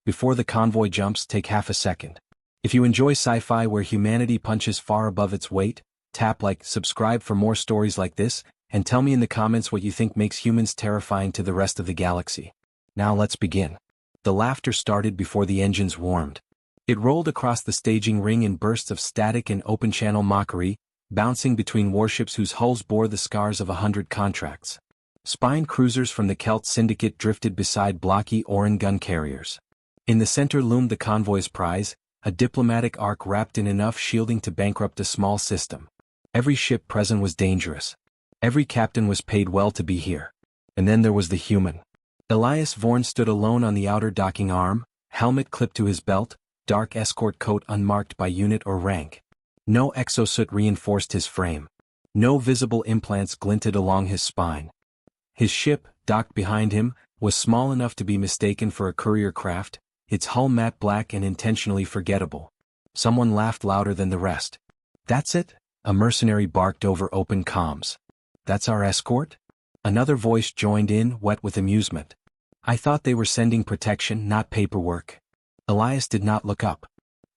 Before the convoy jumps, take half a second. If you enjoy sci-fi where humanity punches far above its weight, tap like, subscribe for more stories like this, and tell me in the comments what you think makes humans terrifying to the rest of the galaxy. Now let's begin. The laughter started before the engines warmed. It rolled across the staging ring in bursts of static and open-channel mockery, bouncing between warships whose hulls bore the scars of 100 contracts. Spine cruisers from the Celt Syndicate drifted beside blocky Oran gun carriers. In the center loomed the convoy's prize, a diplomatic arc wrapped in enough shielding to bankrupt a small system. Every ship present was dangerous. Every captain was paid well to be here. And then there was the human. Elias Vorn stood alone on the outer docking arm, helmet clipped to his belt, dark escort coat unmarked by unit or rank. No exosuit reinforced his frame. No visible implants glinted along his spine. His ship, docked behind him, was small enough to be mistaken for a courier craft, its hull matte black and intentionally forgettable. Someone laughed louder than the rest. "That's it?" a mercenary barked over open comms. "That's our escort?" Another voice joined in, wet with amusement. "I thought they were sending protection, not paperwork." Elias did not look up.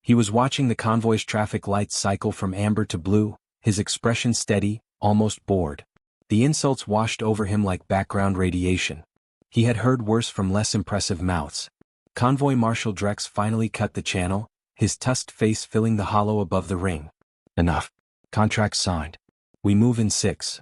He was watching the convoy's traffic lights cycle from amber to blue, his expression steady, almost bored. The insults washed over him like background radiation. He had heard worse from less impressive mouths. Convoy Marshal Drex finally cut the channel, his tusked face filling the hollow above the ring. "Enough. Contract signed. We move in 6.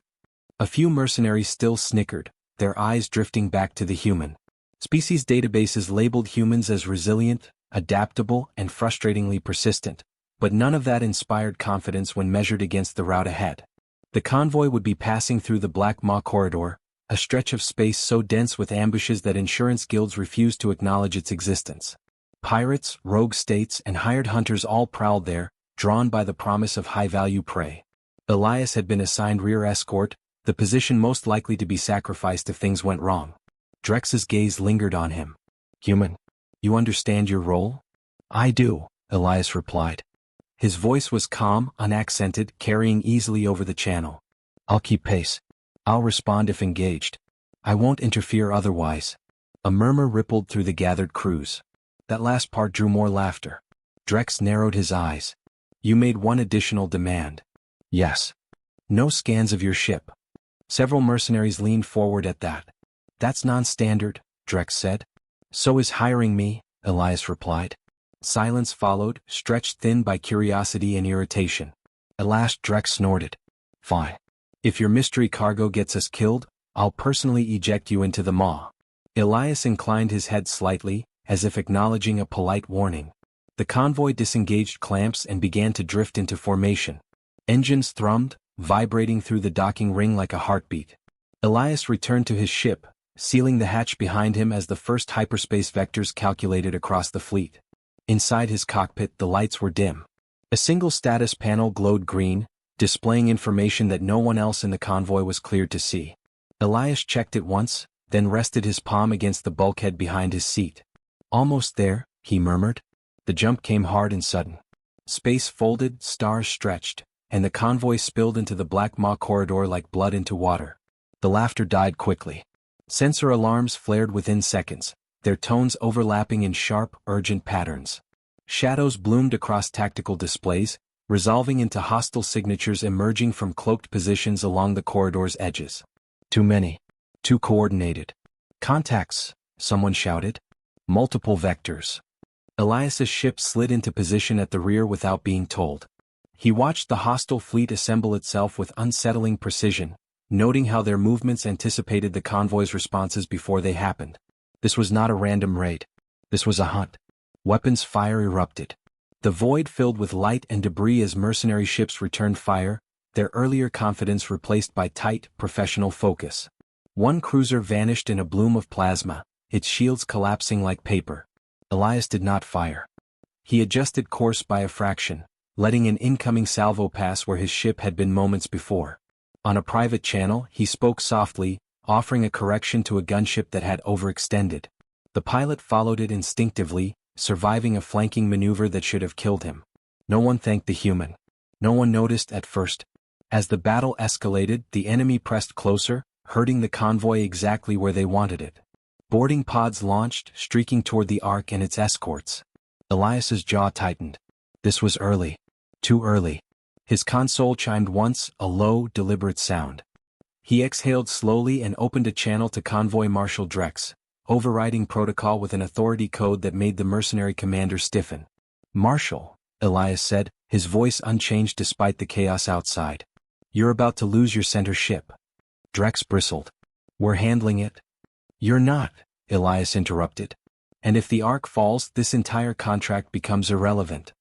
A few mercenaries still snickered, their eyes drifting back to the human. Species databases labeled humans as resilient, adaptable, and frustratingly persistent, but none of that inspired confidence when measured against the route ahead. The convoy would be passing through the Black Maw Corridor, a stretch of space so dense with ambushes that insurance guilds refused to acknowledge its existence. Pirates, rogue states, and hired hunters all prowled there, drawn by the promise of high-value prey. Elias had been assigned rear escort, the position most likely to be sacrificed if things went wrong. Drex's gaze lingered on him. "Human, you understand your role?" "I do," Elias replied. His voice was calm, unaccented, carrying easily over the channel. "I'll keep pace. I'll respond if engaged. I won't interfere otherwise." A murmur rippled through the gathered crews. That last part drew more laughter. Drex narrowed his eyes. "You made one additional demand." "Yes." "No scans of your ship." Several mercenaries leaned forward at that. "That's non-standard," Drex said. "So is hiring me," Elias replied. Silence followed, stretched thin by curiosity and irritation. At last Drex snorted. "Fine. If your mystery cargo gets us killed, I'll personally eject you into the maw." Elias inclined his head slightly, as if acknowledging a polite warning. The convoy disengaged clamps and began to drift into formation. Engines thrummed, vibrating through the docking ring like a heartbeat. Elias returned to his ship, sealing the hatch behind him as the first hyperspace vectors calculated across the fleet. Inside his cockpit the lights were dim. A single status panel glowed green, displaying information that no one else in the convoy was cleared to see. Elias checked it once, then rested his palm against the bulkhead behind his seat. "Almost there," he murmured. The jump came hard and sudden. Space folded, stars stretched, and the convoy spilled into the Black Maw Corridor like blood into water. The laughter died quickly. Sensor alarms flared within seconds, their tones overlapping in sharp, urgent patterns. Shadows bloomed across tactical displays, resolving into hostile signatures emerging from cloaked positions along the corridor's edges. "Too many. Too coordinated." "Contacts," someone shouted. "Multiple vectors." Elias's ship slid into position at the rear without being told. He watched the hostile fleet assemble itself with unsettling precision, noting how their movements anticipated the convoy's responses before they happened. This was not a random raid. This was a hunt. Weapons fire erupted. The void filled with light and debris as mercenary ships returned fire, their earlier confidence replaced by tight, professional focus. One cruiser vanished in a bloom of plasma, its shields collapsing like paper. Elias did not fire. He adjusted course by a fraction, letting an incoming salvo pass where his ship had been moments before. On a private channel, he spoke softly, offering a correction to a gunship that had overextended. The pilot followed it instinctively, surviving a flanking maneuver that should have killed him. No one thanked the human. No one noticed at first. As the battle escalated, the enemy pressed closer, herding the convoy exactly where they wanted it. Boarding pods launched, streaking toward the Ark and its escorts. Elias's jaw tightened. This was early. Too early. His console chimed once, a low, deliberate sound. He exhaled slowly and opened a channel to Convoy Marshal Drex, overriding protocol with an authority code that made the mercenary commander stiffen. "Marshal," Elias said, his voice unchanged despite the chaos outside. "You're about to lose your center ship." Drex bristled. "We're handling it." "You're not," Elias interrupted. "And if the Ark falls, this entire contract becomes irrelevant."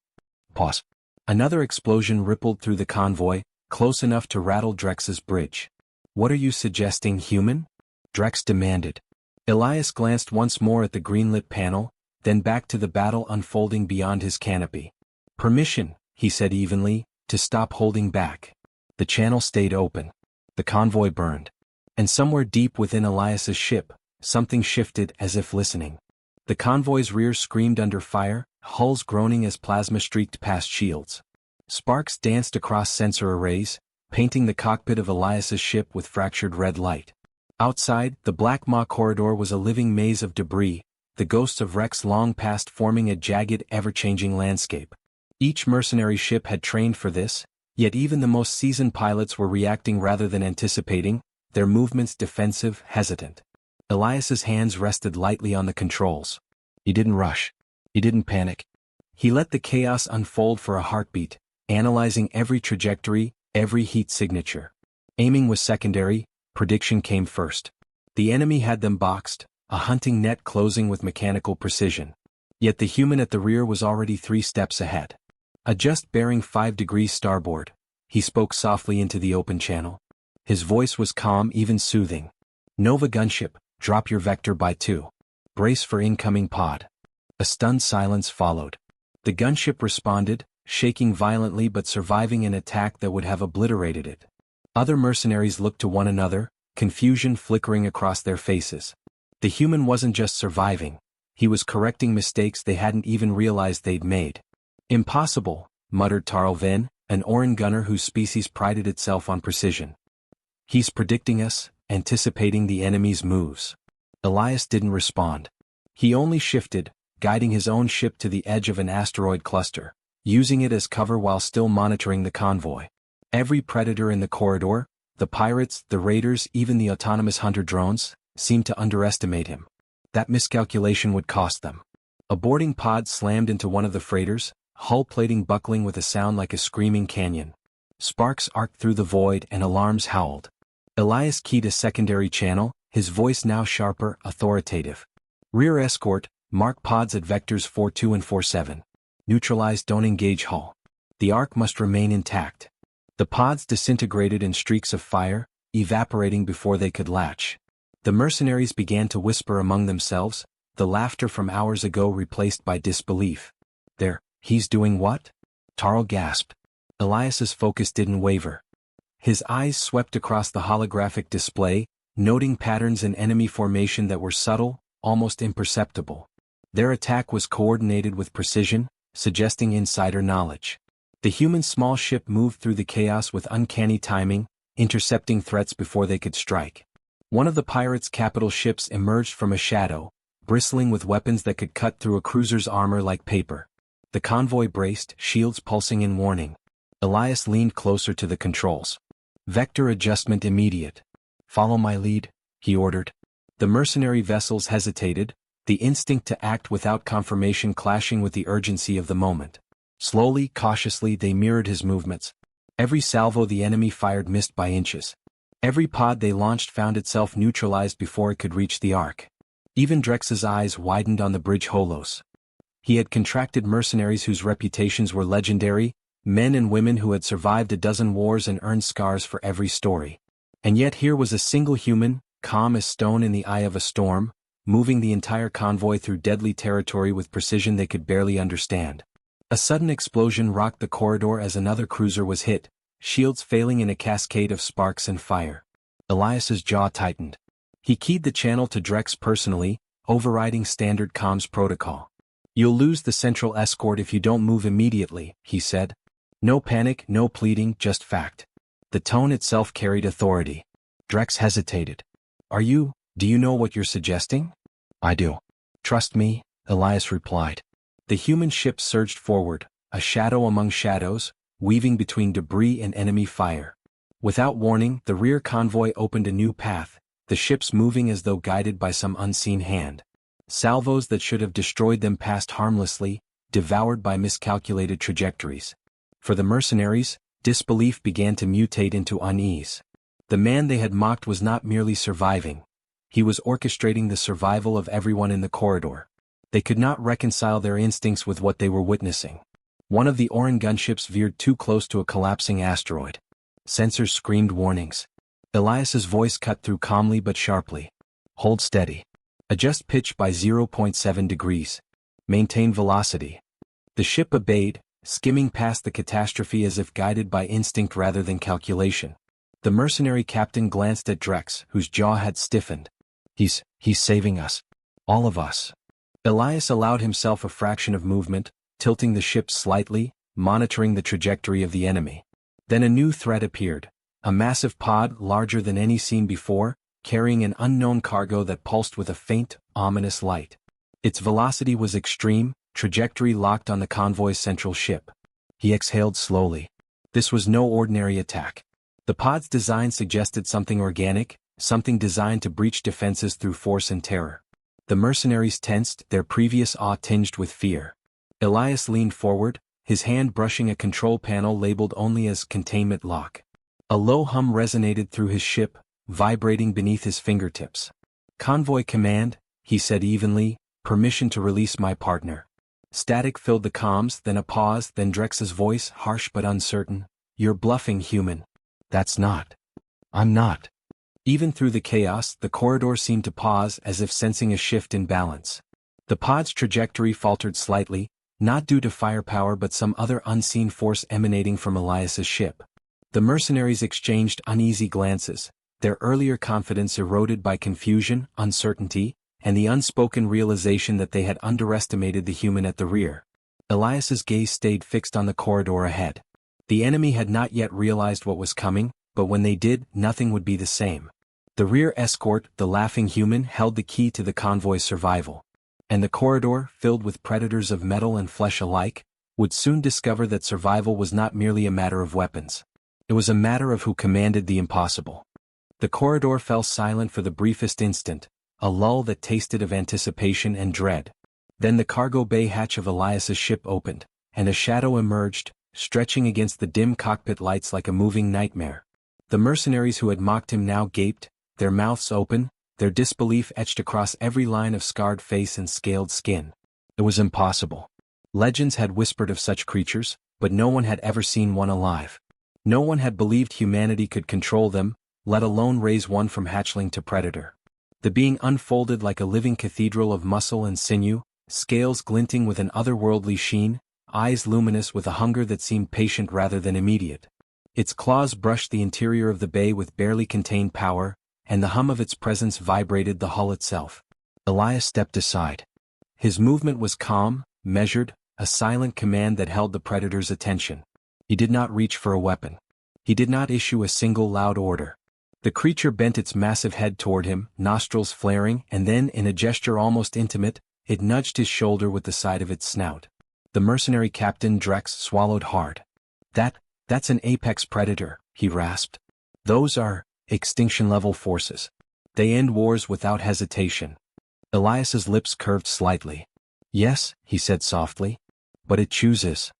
Pause. Another explosion rippled through the convoy, close enough to rattle Drex's bridge. "What are you suggesting, human?" Drex demanded. Elias glanced once more at the greenlit panel, then back to the battle unfolding beyond his canopy. "Permission," he said evenly, "to stop holding back." The channel stayed open. The convoy burned. And somewhere deep within Elias's ship, something shifted as if listening. The convoy's rear screamed under fire, hulls groaning as plasma streaked past shields. Sparks danced across sensor arrays, painting the cockpit of Elias's ship with fractured red light. Outside, the Black Maw corridor was a living maze of debris, the ghosts of wrecks long past forming a jagged, ever-changing landscape. Each mercenary ship had trained for this, yet even the most seasoned pilots were reacting rather than anticipating, their movements defensive, hesitant. Elias's hands rested lightly on the controls. He didn't rush. He didn't panic. He let the chaos unfold for a heartbeat, analyzing every trajectory, every heat signature. Aiming was secondary, prediction came first. The enemy had them boxed, a hunting net closing with mechanical precision. Yet the human at the rear was already 3 steps ahead. "Adjust bearing 5 degrees starboard," he spoke softly into the open channel. His voice was calm, even soothing. "Nova gunship, drop your vector by 2. Brace for incoming pod." A stunned silence followed. The gunship responded, shaking violently but surviving an attack that would have obliterated it. Other mercenaries looked to one another, confusion flickering across their faces. The human wasn't just surviving, he was correcting mistakes they hadn't even realized they'd made. "Impossible," muttered Tarl Vin, an Oran gunner whose species prided itself on precision. "He's predicting us, anticipating the enemy's moves." Elias didn't respond. He only shifted, guiding his own ship to the edge of an asteroid cluster, using it as cover while still monitoring the convoy. Every predator in the corridor, the pirates, the raiders, even the autonomous hunter drones, seemed to underestimate him. That miscalculation would cost them. A boarding pod slammed into one of the freighters, hull plating buckling with a sound like a screaming canyon. Sparks arced through the void and alarms howled. Elias keyed a secondary channel, his voice now sharper, authoritative. "Rear escort, mark pods at vectors 42 and 47. Neutralize, don't engage hull. The Ark must remain intact." The pods disintegrated in streaks of fire, evaporating before they could latch. The mercenaries began to whisper among themselves, the laughter from hours ago replaced by disbelief. He's doing what?" Tarl gasped. Elias's focus didn't waver. His eyes swept across the holographic display, noting patterns in enemy formation that were subtle, almost imperceptible. Their attack was coordinated with precision, suggesting insider knowledge. The human small ship moved through the chaos with uncanny timing, intercepting threats before they could strike. One of the pirates' capital ships emerged from a shadow, bristling with weapons that could cut through a cruiser's armor like paper. The convoy braced, shields pulsing in warning. Elias leaned closer to the controls. "Vector adjustment immediate." "Follow my lead," he ordered. The mercenary vessels hesitated, the instinct to act without confirmation clashing with the urgency of the moment. Slowly, cautiously they mirrored his movements. Every salvo the enemy fired missed by inches. Every pod they launched found itself neutralized before it could reach the Ark. Even Drex's eyes widened on the bridge holos. He had contracted mercenaries whose reputations were legendary, men and women who had survived a dozen wars and earned scars for every story. And yet here was a single human, calm as stone in the eye of a storm, moving the entire convoy through deadly territory with precision they could barely understand. A sudden explosion rocked the corridor as another cruiser was hit, shields failing in a cascade of sparks and fire. Elias's jaw tightened. He keyed the channel to Drex personally, overriding standard comms protocol. "You'll lose the central escort if you don't move immediately," he said. No panic, no pleading, just fact. The tone itself carried authority. Drex hesitated. Do you know what you're suggesting?" I do. Trust me, Elias replied. The human ship surged forward, a shadow among shadows, weaving between debris and enemy fire. Without warning, the rear convoy opened a new path, the ships moving as though guided by some unseen hand. Salvos that should have destroyed them passed harmlessly, devoured by miscalculated trajectories. For the mercenaries, disbelief began to mutate into unease. The man they had mocked was not merely surviving. He was orchestrating the survival of everyone in the corridor. They could not reconcile their instincts with what they were witnessing. One of the Oran gunships veered too close to a collapsing asteroid. Sensors screamed warnings. Elias's voice cut through calmly but sharply. Hold steady. Adjust pitch by 0.7 degrees. Maintain velocity. The ship obeyed, skimming past the catastrophe as if guided by instinct rather than calculation. The mercenary captain glanced at Drex, whose jaw had stiffened. He's saving us. All of us. Elias allowed himself a fraction of movement, tilting the ship slightly, monitoring the trajectory of the enemy. Then a new threat appeared. A massive pod larger than any seen before, carrying an unknown cargo that pulsed with a faint, ominous light. Its velocity was extreme, trajectory locked on the convoy's central ship. He exhaled slowly. This was no ordinary attack. The pod's design suggested something organic, something designed to breach defenses through force and terror. The mercenaries tensed, their previous awe tinged with fear. Elias leaned forward, his hand brushing a control panel labeled only as containment lock. A low hum resonated through his ship, vibrating beneath his fingertips. Convoy command, he said evenly, permission to release my partner. Static filled the comms, then a pause, then Drex's voice, harsh but uncertain. You're bluffing, human. That's not. I'm not. Even through the chaos, the corridor seemed to pause as if sensing a shift in balance. The pod's trajectory faltered slightly, not due to firepower but some other unseen force emanating from Elias's ship. The mercenaries exchanged uneasy glances, their earlier confidence eroded by confusion, uncertainty, and the unspoken realization that they had underestimated the human at the rear. Elias's gaze stayed fixed on the corridor ahead. The enemy had not yet realized what was coming, but when they did, nothing would be the same. The rear escort, the laughing human, held the key to the convoy's survival. And the corridor, filled with predators of metal and flesh alike, would soon discover that survival was not merely a matter of weapons. It was a matter of who commanded the impossible. The corridor fell silent for the briefest instant, a lull that tasted of anticipation and dread. Then the cargo bay hatch of Elias's ship opened, and a shadow emerged, stretching against the dim cockpit lights like a moving nightmare. The mercenaries who had mocked him now gaped, their mouths open, their disbelief etched across every line of scarred face and scaled skin. It was impossible. Legends had whispered of such creatures, but no one had ever seen one alive. No one had believed humanity could control them, let alone raise one from hatchling to predator. The being unfolded like a living cathedral of muscle and sinew, scales glinting with an otherworldly sheen, eyes luminous with a hunger that seemed patient rather than immediate. Its claws brushed the interior of the bay with barely contained power, and the hum of its presence vibrated the hull itself. Elias stepped aside. His movement was calm, measured, a silent command that held the predator's attention. He did not reach for a weapon. He did not issue a single loud order. The creature bent its massive head toward him, nostrils flaring, and then, in a gesture almost intimate, it nudged his shoulder with the side of its snout. The mercenary captain Drex swallowed hard. That's an apex predator, he rasped. Those are extinction-level forces. They end wars without hesitation. Elias's lips curved slightly. Yes, he said softly. But it chooses.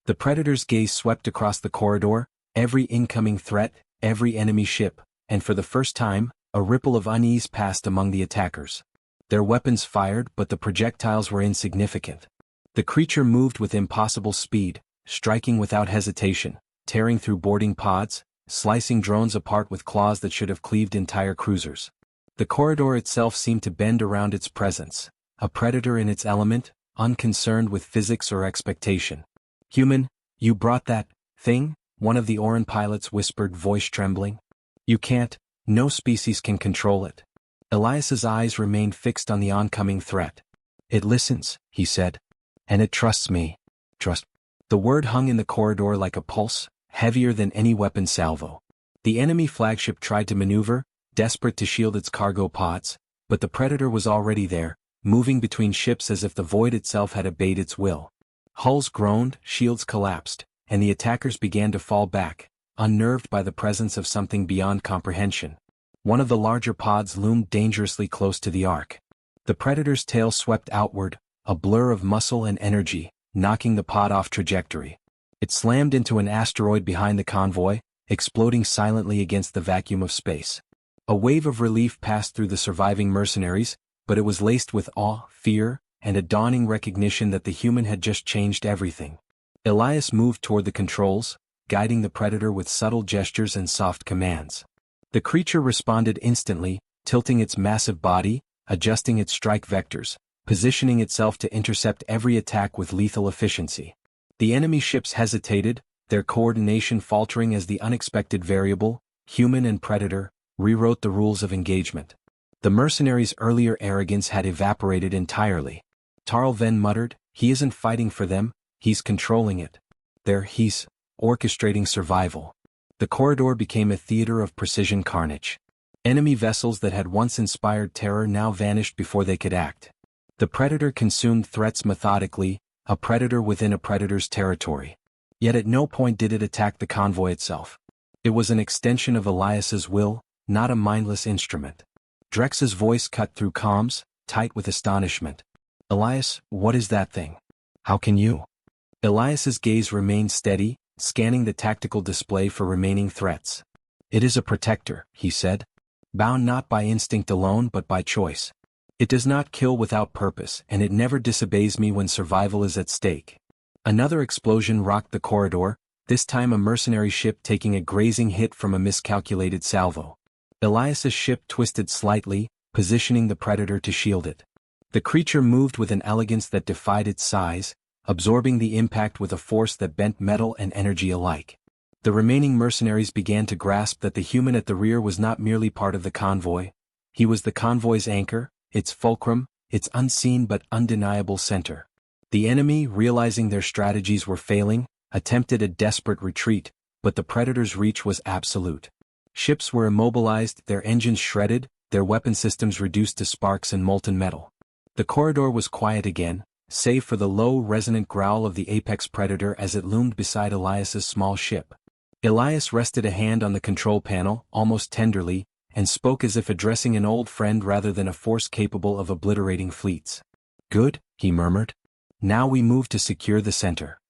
The predator's gaze swept across the corridor, every incoming threat, every enemy ship, and for the first time, a ripple of unease passed among the attackers. Their weapons fired, but the projectiles were insignificant. The creature moved with impossible speed, striking without hesitation, tearing through boarding pods, slicing drones apart with claws that should have cleaved entire cruisers. The corridor itself seemed to bend around its presence, a predator in its element, unconcerned with physics or expectation. Human, you brought that thing? One of the Oran pilots whispered, voice trembling. You can't, no species can control it. Elias's eyes remained fixed on the oncoming threat. It listens, he said. And it trusts me. Trust. The word hung in the corridor like a pulse, heavier than any weapon salvo. The enemy flagship tried to maneuver, desperate to shield its cargo pods, but the predator was already there, moving between ships as if the void itself had obeyed its will. Hulls groaned, shields collapsed, and the attackers began to fall back, unnerved by the presence of something beyond comprehension. One of the larger pods loomed dangerously close to the Ark. The Predator's tail swept outward, a blur of muscle and energy, knocking the pod off trajectory. It slammed into an asteroid behind the convoy, exploding silently against the vacuum of space. A wave of relief passed through the surviving mercenaries, but it was laced with awe, fear, and a dawning recognition that the human had just changed everything. Elias moved toward the controls, guiding the Predator with subtle gestures and soft commands. The creature responded instantly, tilting its massive body, adjusting its strike vectors, positioning itself to intercept every attack with lethal efficiency. The enemy ships hesitated, their coordination faltering as the unexpected variable, human and Predator, rewrote the rules of engagement. The mercenaries' earlier arrogance had evaporated entirely. Tarl then muttered, "He isn't fighting for them, he's controlling it. He's orchestrating survival." The corridor became a theater of precision carnage. Enemy vessels that had once inspired terror now vanished before they could act. The Predator consumed threats methodically, a predator within a predator's territory. Yet at no point did it attack the convoy itself. It was an extension of Elias's will, not a mindless instrument. Drex's voice cut through comms, tight with astonishment. "Elias, what is that thing? How can you?" Elias's gaze remained steady, scanning the tactical display for remaining threats. "It is a protector," he said. "Bound not by instinct alone but by choice. It does not kill without purpose, and it never disobeys me when survival is at stake." Another explosion rocked the corridor, this time a mercenary ship taking a grazing hit from a miscalculated salvo. Elias's ship twisted slightly, positioning the Predator to shield it. The creature moved with an elegance that defied its size, absorbing the impact with a force that bent metal and energy alike. The remaining mercenaries began to grasp that the human at the rear was not merely part of the convoy. He was the convoy's anchor, its fulcrum, its unseen but undeniable center. The enemy, realizing their strategies were failing, attempted a desperate retreat, but the Predator's reach was absolute. Ships were immobilized, their engines shredded, their weapon systems reduced to sparks and molten metal. The corridor was quiet again, save for the low, resonant growl of the apex predator as it loomed beside Elias's small ship. Elias rested a hand on the control panel, almost tenderly, and spoke as if addressing an old friend rather than a force capable of obliterating fleets. "Good," he murmured. "Now we move to secure the center."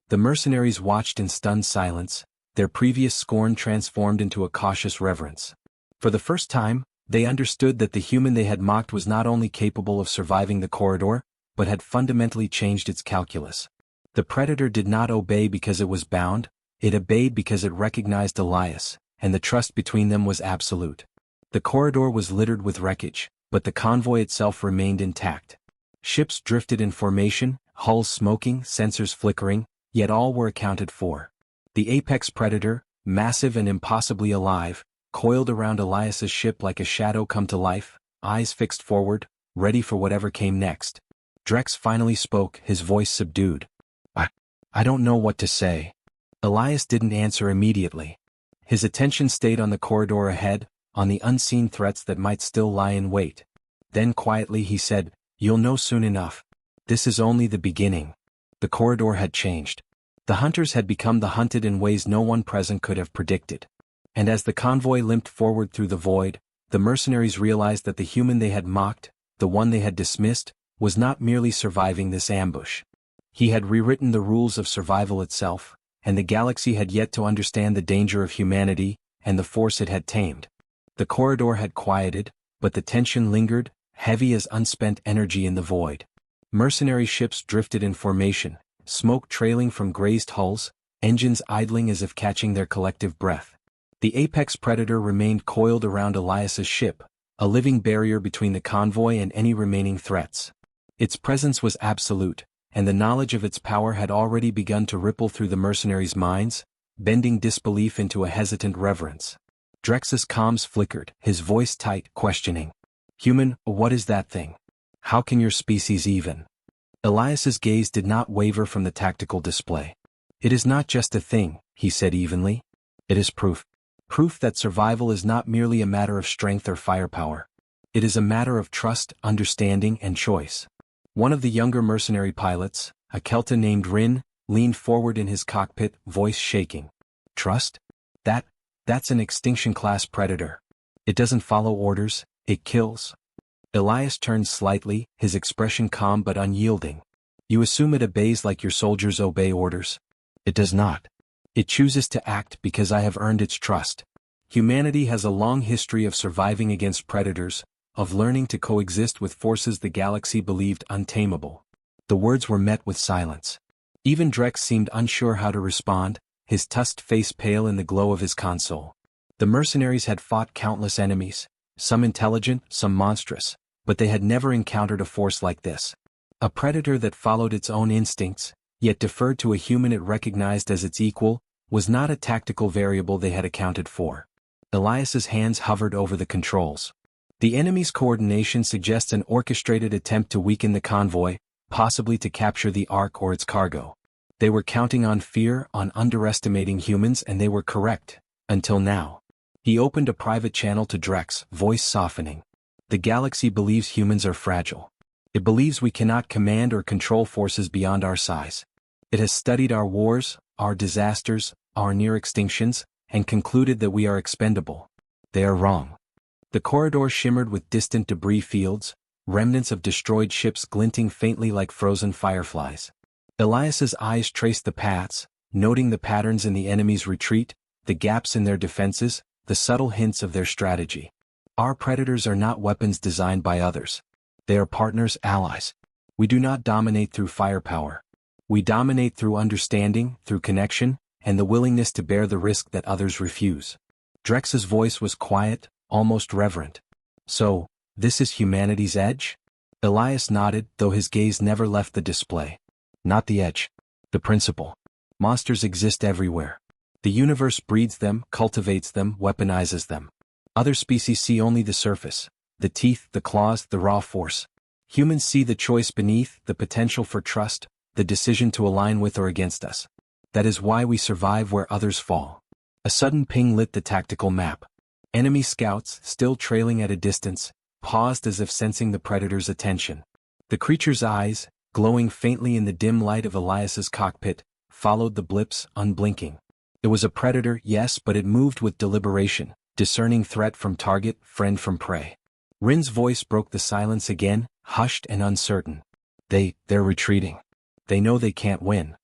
The mercenaries watched in stunned silence, their previous scorn transformed into a cautious reverence. For the first time, they understood that the human they had mocked was not only capable of surviving the corridor, but had fundamentally changed its calculus. The Predator did not obey because it was bound, it obeyed because it recognized Elias, and the trust between them was absolute. The corridor was littered with wreckage, but the convoy itself remained intact. Ships drifted in formation, hulls smoking, sensors flickering, yet all were accounted for. The apex predator, massive and impossibly alive, coiled around Elias's ship like a shadow come to life, eyes fixed forward, ready for whatever came next. Drex finally spoke, his voice subdued. I don't know what to say." Elias didn't answer immediately. His attention stayed on the corridor ahead, on the unseen threats that might still lie in wait. Then quietly he said, "You'll know soon enough. This is only the beginning." The corridor had changed. The hunters had become the hunted in ways no one present could have predicted. And as the convoy limped forward through the void, the mercenaries realized that the human they had mocked, the one they had dismissed, was not merely surviving this ambush. He had rewritten the rules of survival itself, and the galaxy had yet to understand the danger of humanity, and the force it had tamed. The corridor had quieted, but the tension lingered, heavy as unspent energy in the void. Mercenary ships drifted in formation, smoke trailing from grazed hulls, engines idling as if catching their collective breath. The apex predator remained coiled around Elias's ship, a living barrier between the convoy and any remaining threats. Its presence was absolute, and the knowledge of its power had already begun to ripple through the mercenaries' minds, bending disbelief into a hesitant reverence. Drex's comms flickered, his voice tight, questioning. "Human, what is that thing? How can your species even?" Elias's gaze did not waver from the tactical display. "It is not just a thing," he said evenly. "It is proof. Proof that survival is not merely a matter of strength or firepower. It is a matter of trust, understanding, and choice. One of the younger mercenary pilots, a Kelta named Rin, leaned forward in his cockpit, voice shaking. Trust? That's an extinction-class predator. It doesn't follow orders, it kills. Elias turned slightly, his expression calm but unyielding. You assume it obeys like your soldiers obey orders. It does not. It chooses to act because I have earned its trust. Humanity has a long history of surviving against predators, of learning to coexist with forces the galaxy believed untamable. The words were met with silence. Even Drex seemed unsure how to respond, his tusked face pale in the glow of his console. The mercenaries had fought countless enemies, some intelligent, some monstrous, but they had never encountered a force like this. A predator that followed its own instincts, yet deferred to a human it recognized as its equal, was not a tactical variable they had accounted for. Elias's hands hovered over the controls. The enemy's coordination suggests an orchestrated attempt to weaken the convoy, possibly to capture the Ark or its cargo. They were counting on fear, on underestimating humans, and they were correct, until now. He opened a private channel to Drex, voice softening. The galaxy believes humans are fragile. It believes we cannot command or control forces beyond our size. It has studied our wars, our disasters, our near extinctions, and concluded that we are expendable. They are wrong. The corridor shimmered with distant debris fields, remnants of destroyed ships glinting faintly like frozen fireflies. Elias's eyes traced the paths, noting the patterns in the enemy's retreat, the gaps in their defenses, the subtle hints of their strategy. Our predators are not weapons designed by others. They are partners, allies. We do not dominate through firepower. We dominate through understanding, through connection, and the willingness to bear the risk that others refuse. Drex's voice was quiet, almost reverent. So, this is humanity's edge? Elias nodded, though his gaze never left the display. Not the edge. The principle. Monsters exist everywhere. The universe breeds them, cultivates them, weaponizes them. Other species see only the surface, the teeth, the claws, the raw force. Humans see the choice beneath, the potential for trust, the decision to align with or against us. That is why we survive where others fall. A sudden ping lit the tactical map. Enemy scouts, still trailing at a distance, paused as if sensing the predator's attention. The creature's eyes, glowing faintly in the dim light of Elias's cockpit, followed the blips, unblinking. It was a predator, yes, but it moved with deliberation, discerning threat from target, friend from prey. Rin's voice broke the silence again, hushed and uncertain. They're retreating. They know they can't win.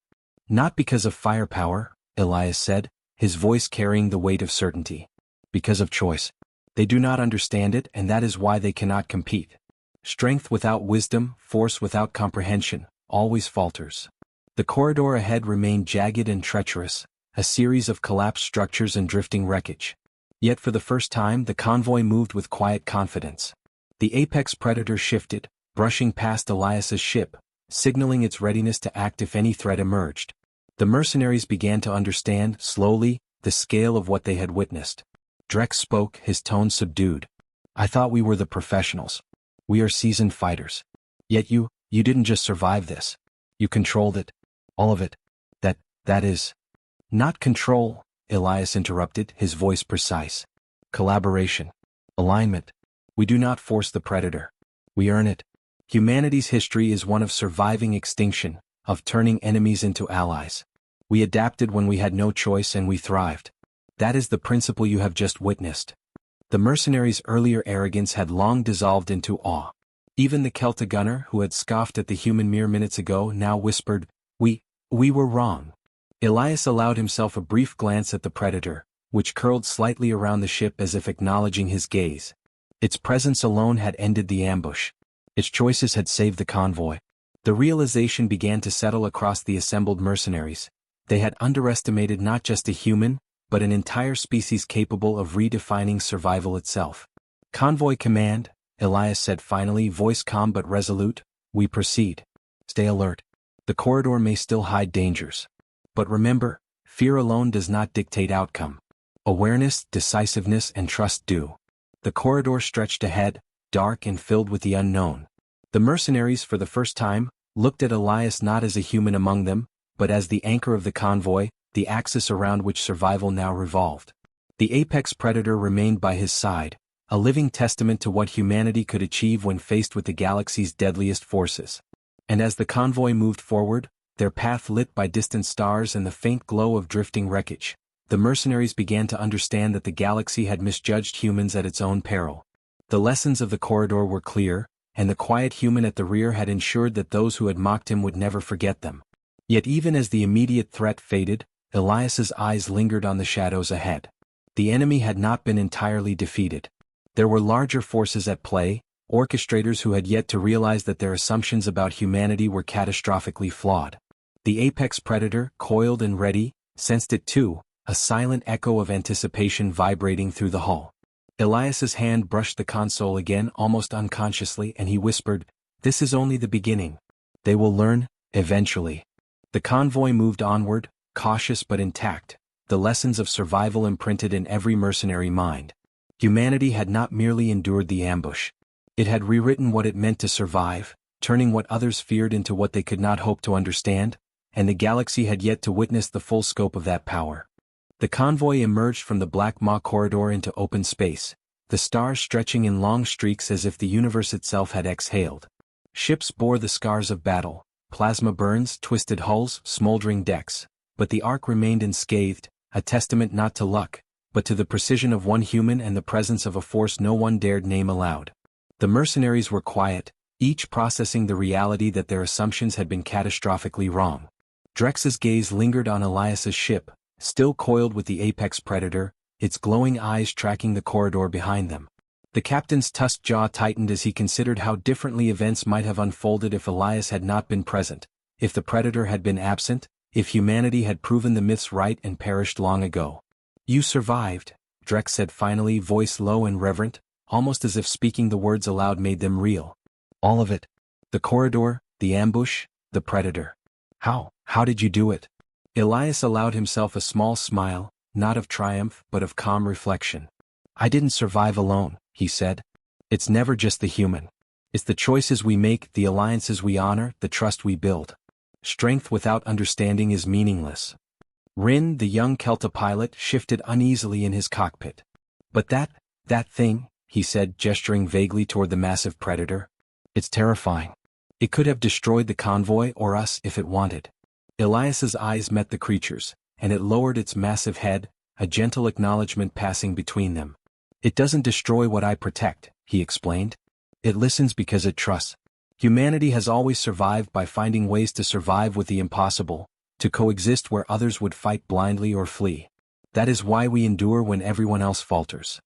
Not because of firepower, Elias said, his voice carrying the weight of certainty. Because of choice. They do not understand it, and that is why they cannot compete. Strength without wisdom, force without comprehension, always falters. The corridor ahead remained jagged and treacherous, a series of collapsed structures and drifting wreckage. Yet for the first time the convoy moved with quiet confidence. The apex predator shifted, brushing past Elias's ship, signaling its readiness to act if any threat emerged. The mercenaries began to understand, slowly, the scale of what they had witnessed. Drex spoke, his tone subdued. I thought we were the professionals. We are seasoned fighters. Yet you didn't just survive this. You controlled it. All of it. That is. Not control, Elias interrupted, his voice precise. Collaboration. Alignment. We do not force the predator. We earn it. Humanity's history is one of surviving extinction, of turning enemies into allies. We adapted when we had no choice and we thrived. That is the principle you have just witnessed. The mercenaries' earlier arrogance had long dissolved into awe. Even the Kelta gunner who had scoffed at the human mere minutes ago now whispered, We were wrong. Elias allowed himself a brief glance at the predator, which curled slightly around the ship as if acknowledging his gaze. Its presence alone had ended the ambush. Its choices had saved the convoy. The realization began to settle across the assembled mercenaries. They had underestimated not just a human, but an entire species capable of redefining survival itself. Convoy command, Elias said finally, voice calm but resolute, we proceed. Stay alert. The corridor may still hide dangers. But remember, fear alone does not dictate outcome. Awareness, decisiveness, and trust do. The corridor stretched ahead, dark and filled with the unknown. The mercenaries, for the first time, looked at Elias not as a human among them, but as the anchor of the convoy, the axis around which survival now revolved. The apex predator remained by his side, a living testament to what humanity could achieve when faced with the galaxy's deadliest forces. And as the convoy moved forward, their path lit by distant stars and the faint glow of drifting wreckage, the mercenaries began to understand that the galaxy had misjudged humans at its own peril. The lessons of the corridor were clear, and the quiet human at the rear had ensured that those who had mocked him would never forget them. Yet even as the immediate threat faded, Elias's eyes lingered on the shadows ahead. The enemy had not been entirely defeated. There were larger forces at play, orchestrators who had yet to realize that their assumptions about humanity were catastrophically flawed. The apex predator, coiled and ready, sensed it too, a silent echo of anticipation vibrating through the hull. Elias's hand brushed the console again almost unconsciously and he whispered, "This is only the beginning. They will learn, eventually." The convoy moved onward, cautious but intact, the lessons of survival imprinted in every mercenary mind. Humanity had not merely endured the ambush. It had rewritten what it meant to survive, turning what others feared into what they could not hope to understand, and the galaxy had yet to witness the full scope of that power. The convoy emerged from the Black Maw corridor into open space, the stars stretching in long streaks as if the universe itself had exhaled. Ships bore the scars of battle, plasma burns, twisted hulls, smoldering decks, but the Ark remained unscathed, a testament not to luck, but to the precision of one human and the presence of a force no one dared name aloud. The mercenaries were quiet, each processing the reality that their assumptions had been catastrophically wrong. Drex's gaze lingered on Elias's ship, still coiled with the apex predator, its glowing eyes tracking the corridor behind them. The captain's tusked jaw tightened as he considered how differently events might have unfolded if Elias had not been present, if the predator had been absent, if humanity had proven the myths right and perished long ago. "You survived," Drex said finally, voice low and reverent, almost as if speaking the words aloud made them real. "All of it. The corridor, the ambush, the predator. How did you do it?" Elias allowed himself a small smile, not of triumph but of calm reflection. "I didn't survive alone," he said. "It's never just the human. It's the choices we make, the alliances we honor, the trust we build. Strength without understanding is meaningless." Rin, the young Kelta pilot, shifted uneasily in his cockpit. "But that thing," he said, gesturing vaguely toward the massive predator. "It's terrifying. It could have destroyed the convoy or us if it wanted." Elias's eyes met the creature's, and it lowered its massive head, a gentle acknowledgement passing between them. "It doesn't destroy what I protect," he explained. "It listens because it trusts. Humanity has always survived by finding ways to survive with the impossible, to coexist where others would fight blindly or flee. That is why we endure when everyone else falters."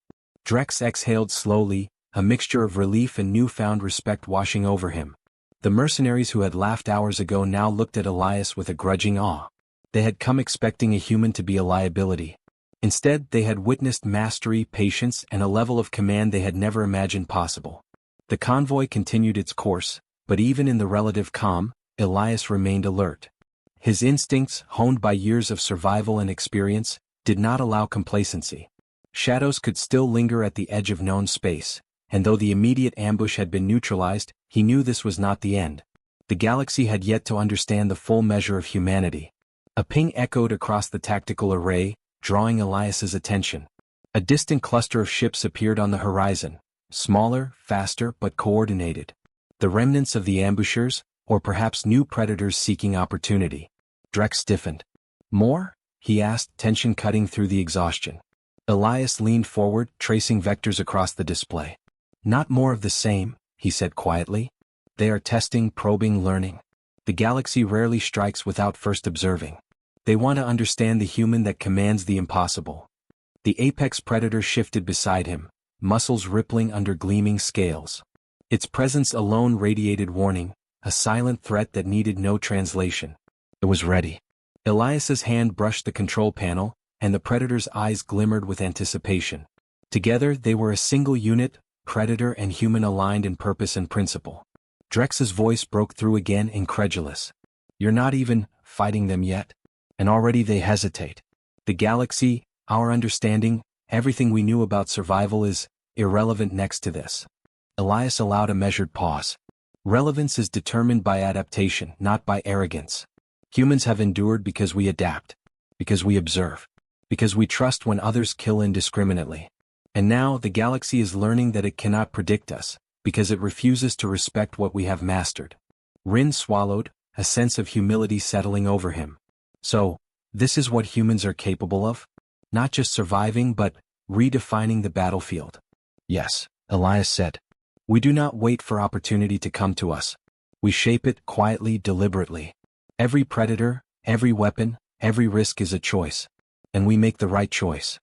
Drex exhaled slowly, a mixture of relief and newfound respect washing over him. The mercenaries who had laughed hours ago now looked at Elias with a grudging awe. They had come expecting a human to be a liability. Instead, they had witnessed mastery, patience, and a level of command they had never imagined possible. The convoy continued its course, but even in the relative calm, Elias remained alert. His instincts, honed by years of survival and experience, did not allow complacency. Shadows could still linger at the edge of known space, and though the immediate ambush had been neutralized, he knew this was not the end. The galaxy had yet to understand the full measure of humanity. A ping echoed across the tactical array, drawing Elias's attention. A distant cluster of ships appeared on the horizon, smaller, faster, but coordinated. The remnants of the ambushers, or perhaps new predators seeking opportunity. Drex stiffened. "More?" he asked, tension cutting through the exhaustion. Elias leaned forward, tracing vectors across the display. "Not more of the same," he said quietly. "They are testing, probing, learning. The galaxy rarely strikes without first observing. They want to understand the human that commands the impossible." The apex predator shifted beside him, muscles rippling under gleaming scales. Its presence alone radiated warning, a silent threat that needed no translation. It was ready. Elias's hand brushed the control panel, and the predator's eyes glimmered with anticipation. Together they were a single unit, predator and human aligned in purpose and principle. Drex's voice broke through again, incredulous. "You're not even fighting them yet? And already they hesitate. The galaxy, our understanding, everything we knew about survival is irrelevant next to this." Elias allowed a measured pause. "Relevance is determined by adaptation, not by arrogance. Humans have endured because we adapt, because we observe, because we trust when others kill indiscriminately. And now the galaxy is learning that it cannot predict us, because it refuses to respect what we have mastered. Rin swallowed, a sense of humility settling over him. So, this is what humans are capable of? Not just surviving but redefining the battlefield. Yes, Elias said. We do not wait for opportunity to come to us. We shape it quietly, deliberately. Every predator, every weapon, every risk is a choice. And we make the right choice.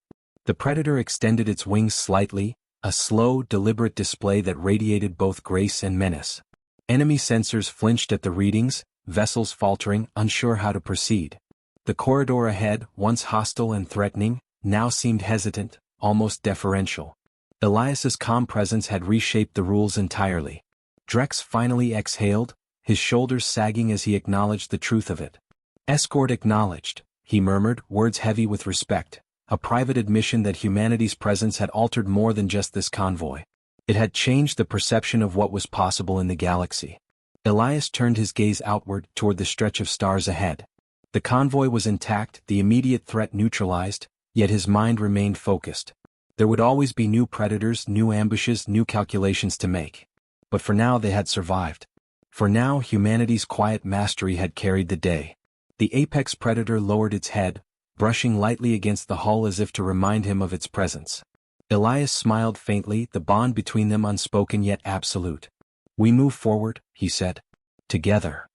The predator extended its wings slightly, a slow, deliberate display that radiated both grace and menace. Enemy sensors flinched at the readings, vessels faltering, unsure how to proceed. The corridor ahead, once hostile and threatening, now seemed hesitant, almost deferential. Elias's calm presence had reshaped the rules entirely. Drex finally exhaled, his shoulders sagging as he acknowledged the truth of it. Escort acknowledged, he murmured, words heavy with respect, a private admission that humanity's presence had altered more than just this convoy. It had changed the perception of what was possible in the galaxy. Elias turned his gaze outward toward the stretch of stars ahead. The convoy was intact, the immediate threat neutralized, yet his mind remained focused. There would always be new predators, new ambushes, new calculations to make. But for now they had survived. For now humanity's quiet mastery had carried the day. The apex predator lowered its head, brushing lightly against the hull as if to remind him of its presence. Elias smiled faintly, the bond between them unspoken yet absolute. We move forward, he said. Together.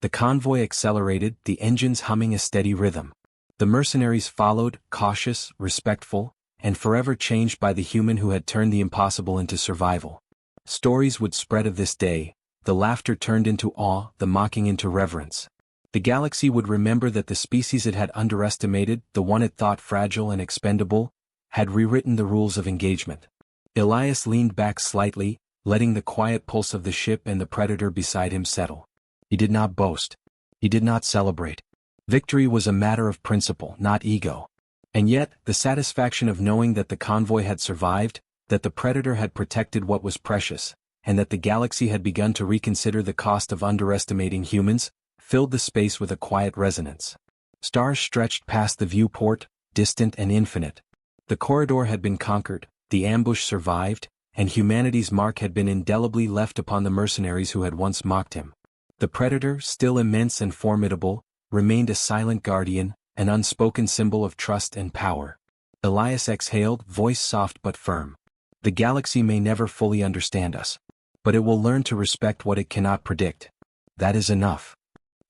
The convoy accelerated, the engines humming a steady rhythm. The mercenaries followed, cautious, respectful, and forever changed by the human who had turned the impossible into survival. Stories would spread of this day, the laughter turned into awe, the mocking into reverence. The galaxy would remember that the species it had underestimated, the one it thought fragile and expendable, had rewritten the rules of engagement. Elias leaned back slightly, letting the quiet pulse of the ship and the predator beside him settle. He did not boast. He did not celebrate. Victory was a matter of principle, not ego. And yet, the satisfaction of knowing that the convoy had survived, that the predator had protected what was precious, and that the galaxy had begun to reconsider the cost of underestimating humans, filled the space with a quiet resonance. Stars stretched past the viewport, distant and infinite. The corridor had been conquered, the ambush survived, and humanity's mark had been indelibly left upon the mercenaries who had once mocked him. The predator, still immense and formidable, remained a silent guardian, an unspoken symbol of trust and power. Elias exhaled, voice soft but firm. The galaxy may never fully understand us, but it will learn to respect what it cannot predict. That is enough.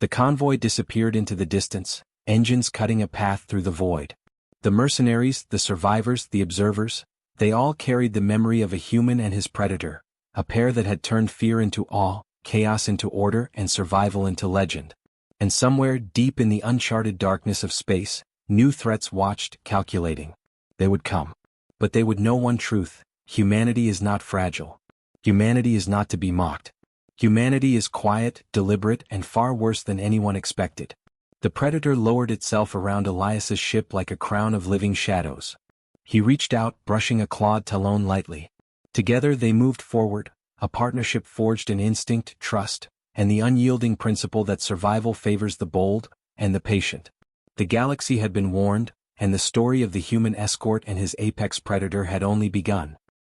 The convoy disappeared into the distance, engines cutting a path through the void. The mercenaries, the survivors, the observers, they all carried the memory of a human and his predator, a pair that had turned fear into awe, chaos into order, and survival into legend. And somewhere deep in the uncharted darkness of space, new threats watched, calculating. They would come. But they would know one truth: humanity is not fragile. Humanity is not to be mocked. Humanity is quiet, deliberate, and far worse than anyone expected. The predator lowered itself around Elias's ship like a crown of living shadows. He reached out, brushing a clawed talon lightly. Together they moved forward, a partnership forged in instinct, trust, and the unyielding principle that survival favors the bold and the patient. The galaxy had been warned, and the story of the human escort and his apex predator had only begun.